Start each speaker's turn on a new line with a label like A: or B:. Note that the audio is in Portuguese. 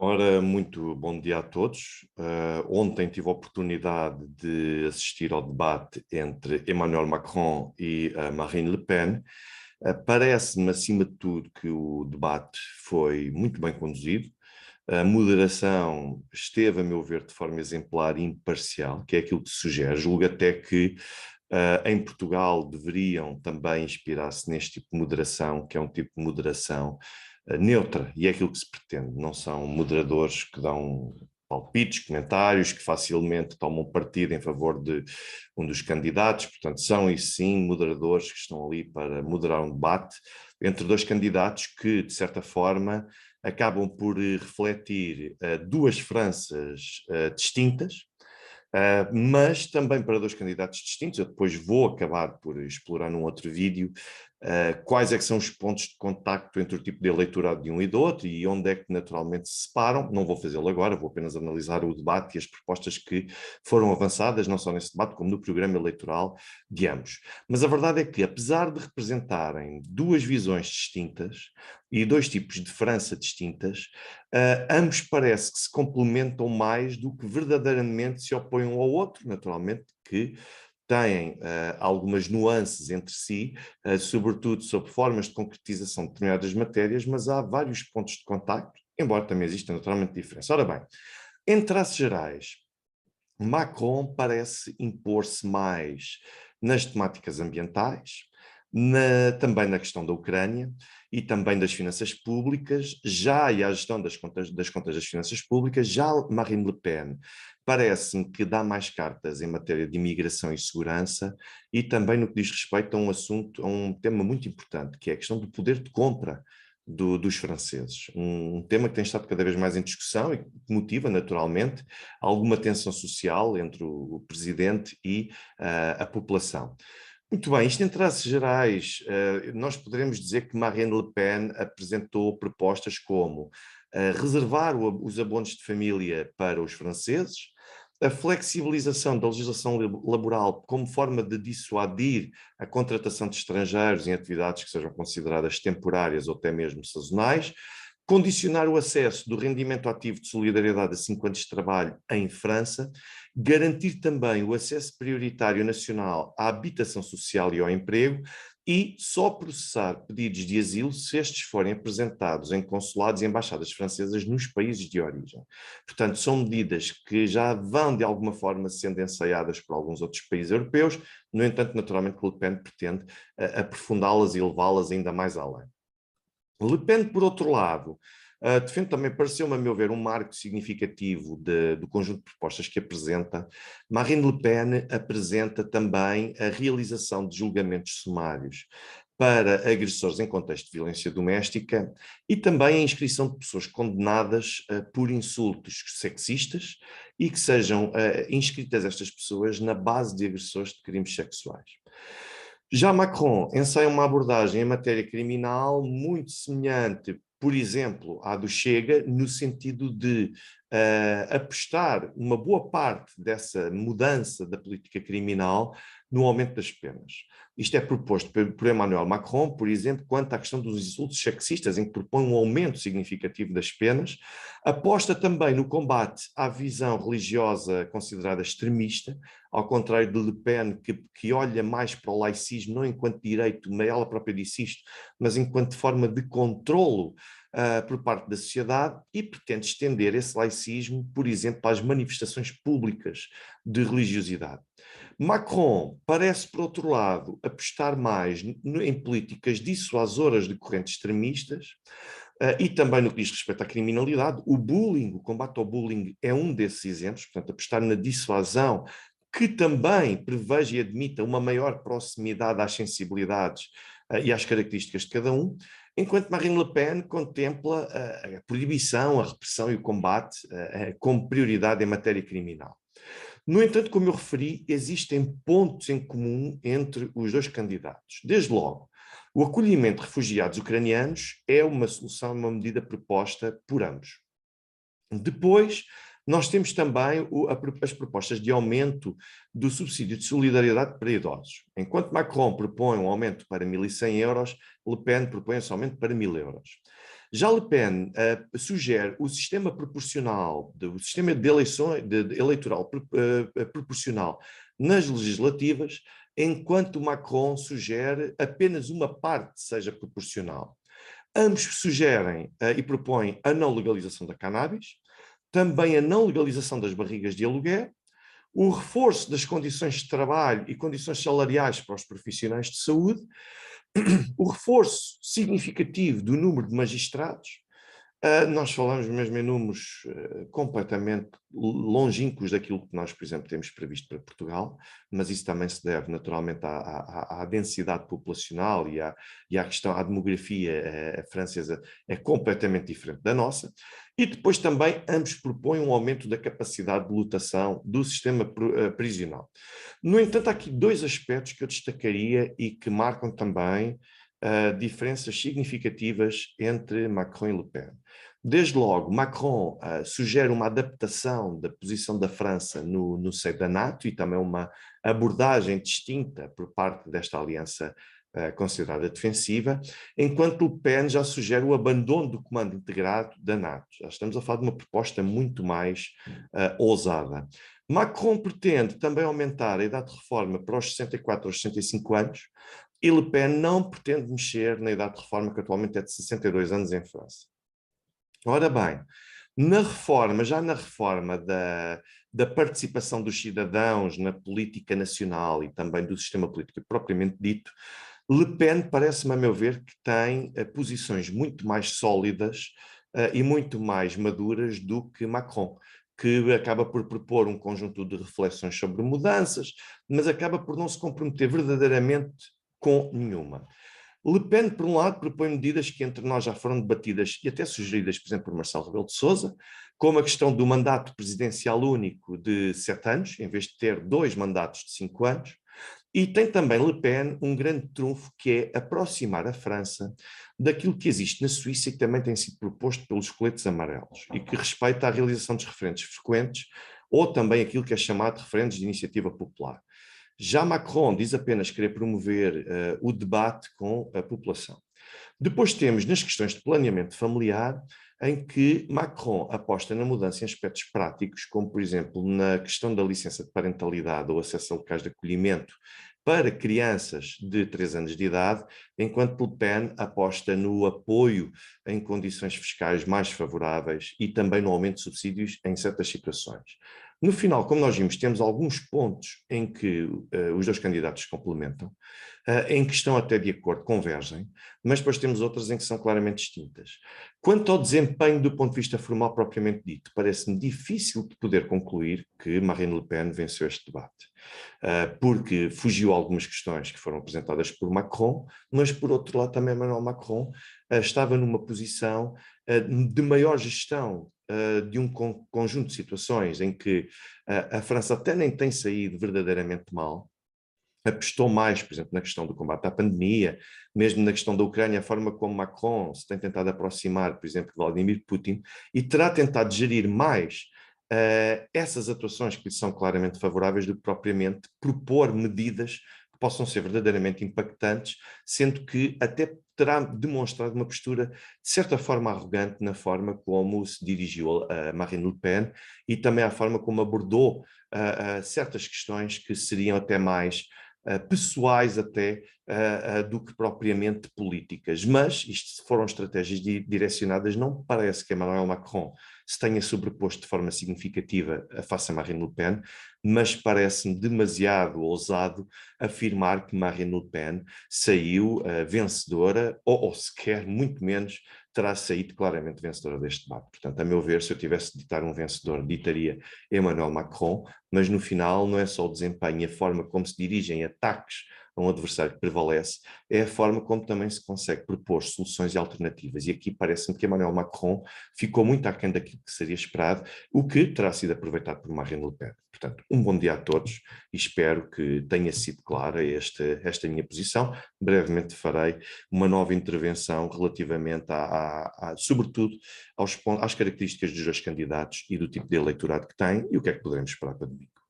A: Ora, muito bom dia a todos. Ontem tive a oportunidade de assistir ao debate entre Emmanuel Macron e Marine Le Pen. Parece-me, acima de tudo, que o debate foi muito bem conduzido. A moderação esteve, a meu ver, de forma exemplar e imparcial, que é aquilo que se sugere. Julgo até que em Portugal deveriam também inspirar-se neste tipo de moderação, que é um tipo de moderação neutra, e é aquilo que se pretende. Não são moderadores que dão palpites, comentários, que facilmente tomam partido em favor de um dos candidatos, portanto, são e sim moderadores que estão ali para moderar um debate entre dois candidatos que, de certa forma, acabam por refletir duas Franças distintas, mas também para dois candidatos distintos. Eu depois vou acabar por explorar num outro vídeo quais é que são os pontos de contacto entre o tipo de eleitorado de um e do outro e onde é que naturalmente se separam. Não vou fazê-lo agora, vou apenas analisar o debate e as propostas que foram avançadas, não só nesse debate, como no programa eleitoral de ambos. Mas a verdade é que, apesar de representarem duas visões distintas e dois tipos de França distintas, ambos parece que se complementam mais do que verdadeiramente se opõem um ao outro, naturalmente que têm algumas nuances entre si, sobretudo sobre formas de concretização de determinadas matérias, mas há vários pontos de contacto, embora também exista naturalmente diferença. Ora bem, em traços gerais, Macron parece impor-se mais nas temáticas ambientais, também na questão da Ucrânia e também das finanças públicas, e a gestão das contas das finanças públicas. Já Marine Le Pen parece-me que dá mais cartas em matéria de imigração e segurança e também no que diz respeito a um assunto, a um tema muito importante, que é a questão do poder de compra dos franceses. Um tema que tem estado cada vez mais em discussão e que motiva, naturalmente, alguma tensão social entre o presidente e a população. Muito bem, isto em traços gerais, nós poderemos dizer que Marine Le Pen apresentou propostas como reservar os abonos de família para os franceses, a flexibilização da legislação laboral como forma de dissuadir a contratação de estrangeiros em atividades que sejam consideradas temporárias ou até mesmo sazonais, condicionar o acesso do rendimento ativo de solidariedade a 5 anos de trabalho em França, garantir também o acesso prioritário nacional à habitação social e ao emprego e só processar pedidos de asilo se estes forem apresentados em consulados e embaixadas francesas nos países de origem. Portanto, são medidas que já vão, de alguma forma, sendo ensaiadas por alguns outros países europeus. No entanto, naturalmente, Le Pen pretende aprofundá-las e levá-las ainda mais além. Le Pen, por outro lado, defende também, pareceu-me a meu ver, um marco significativo do conjunto de propostas que apresenta. Marine Le Pen apresenta também a realização de julgamentos sumários para agressores em contexto de violência doméstica e também a inscrição de pessoas condenadas por insultos sexistas e que sejam inscritas estas pessoas na base de agressores de crimes sexuais. Já Macron ensaia uma abordagem em matéria criminal muito semelhante, por exemplo, à do Chega, no sentido de apostar uma boa parte dessa mudança da política criminal no aumento das penas. Isto é proposto por Emmanuel Macron, por exemplo, quanto à questão dos insultos sexistas, em que propõe um aumento significativo das penas, aposta também no combate à visão religiosa considerada extremista, ao contrário de Le Pen, que olha mais para o laicismo, não enquanto direito, ela própria disse isto, mas enquanto forma de controlo por parte da sociedade, e pretende estender esse laicismo, por exemplo, para as manifestações públicas de religiosidade. Macron parece, por outro lado, apostar mais em políticas dissuasoras de correntes extremistas, e também no que diz respeito à criminalidade. O bullying, o combate ao bullying é um desses exemplos, portanto, apostar na dissuasão, que também preveja e admita uma maior proximidade às sensibilidades e às características de cada um, enquanto Marine Le Pen contempla a proibição, a repressão e o combate como prioridade em matéria criminal. No entanto, como eu referi, existem pontos em comum entre os dois candidatos. Desde logo, o acolhimento de refugiados ucranianos é uma solução, uma medida proposta por ambos. Depois, nós temos também as propostas de aumento do subsídio de solidariedade para idosos. Enquanto Macron propõe um aumento para 1.100 euros, Le Pen propõe esse aumento para 1.000 euros. Já Le Pen sugere o sistema proporcional, o sistema de eleições, eleitoral proporcional nas legislativas, enquanto Macron sugere apenas uma parte seja proporcional. Ambos sugerem e propõem a não legalização da cannabis, também a não legalização das barrigas de aluguer, o reforço das condições de trabalho e condições salariais para os profissionais de saúde, o reforço significativo do número de magistrados. Nós falamos mesmo em números completamente longínquos daquilo que nós, por exemplo, temos previsto para Portugal, mas isso também se deve naturalmente à densidade populacional e à questão, à demografia francesa é completamente diferente da nossa. E depois também ambos propõem um aumento da capacidade de lotação do sistema prisional. No entanto, há aqui dois aspectos que eu destacaria e que marcam também diferenças significativas entre Macron e Le Pen. Desde logo, Macron sugere uma adaptação da posição da França no seio da NATO e também uma abordagem distinta por parte desta aliança considerada defensiva, enquanto Le Pen já sugere o abandono do comando integrado da NATO. Já estamos a falar de uma proposta muito mais ousada. Macron pretende também aumentar a idade de reforma para os 64 aos 65 anos, e Le Pen não pretende mexer na idade de reforma, que atualmente é de 62 anos em França. Ora bem, já na reforma da participação dos cidadãos na política nacional e também do sistema político propriamente dito, Le Pen parece-me, a meu ver, que tem posições muito mais sólidas e muito mais maduras do que Macron, que acaba por propor um conjunto de reflexões sobre mudanças, mas acaba por não se comprometer verdadeiramente com nenhuma. Le Pen, por um lado, propõe medidas que entre nós já foram debatidas e até sugeridas, por exemplo, por Marcelo Rebelo de Sousa, como a questão do mandato presidencial único de 7 anos, em vez de ter 2 mandatos de 5 anos, e tem também Le Pen um grande trunfo, que é aproximar a França daquilo que existe na Suíça e que também tem sido proposto pelos coletes amarelos, e que respeita a realização dos referendos frequentes, ou também aquilo que é chamado de referendos de iniciativa popular. Já Macron diz apenas querer promover o debate com a população. Depois temos nas questões de planeamento familiar, em que Macron aposta na mudança em aspectos práticos, como por exemplo na questão da licença de parentalidade ou acesso a locais de acolhimento para crianças de 3 anos de idade, enquanto Le Pen aposta no apoio em condições fiscais mais favoráveis e também no aumento de subsídios em certas situações. No final, como nós vimos, temos alguns pontos em que os dois candidatos se complementam, em que estão até de acordo, convergem, mas depois temos outras em que são claramente distintas. Quanto ao desempenho do ponto de vista formal propriamente dito, parece-me difícil de poder concluir que Marine Le Pen venceu este debate, porque fugiu a algumas questões que foram apresentadas por Macron, mas por outro lado também Emmanuel Macron estava numa posição de maior gestão de um conjunto de situações em que a França até nem tem saído verdadeiramente mal, apostou mais, por exemplo, na questão do combate à pandemia, mesmo na questão da Ucrânia, a forma como Macron se tem tentado aproximar, por exemplo, de Vladimir Putin, e terá tentado gerir mais essas atuações que lhe são claramente favoráveis do que propriamente propor medidas que possam ser verdadeiramente impactantes, sendo que até terá demonstrado uma postura, de certa forma, arrogante na forma como se dirigiu a Marine Le Pen e também a forma como abordou certas questões que seriam até mais pessoais até do que propriamente políticas. Mas isto foram estratégias direcionadas, não parece que Emmanuel Macron se tenha sobreposto de forma significativa face a Marine Le Pen, mas parece-me demasiado ousado afirmar que Marine Le Pen saiu vencedora, ou sequer, muito menos, terá saído claramente vencedora deste debate. Portanto, a meu ver, se eu tivesse de ditar um vencedor, ditaria Emmanuel Macron, mas no final não é só o desempenho e a forma como se dirigem ataques a um adversário que prevalece, é a forma como também se consegue propor soluções e alternativas. E aqui parece-me que Emmanuel Macron ficou muito aquém daquilo que seria esperado, o que terá sido aproveitado por Marine Le Pen. Portanto, um bom dia a todos e espero que tenha sido clara esta minha posição. Brevemente farei uma nova intervenção relativamente sobretudo às características dos dois candidatos e do tipo de eleitorado que têm e o que é que poderemos esperar para domingo.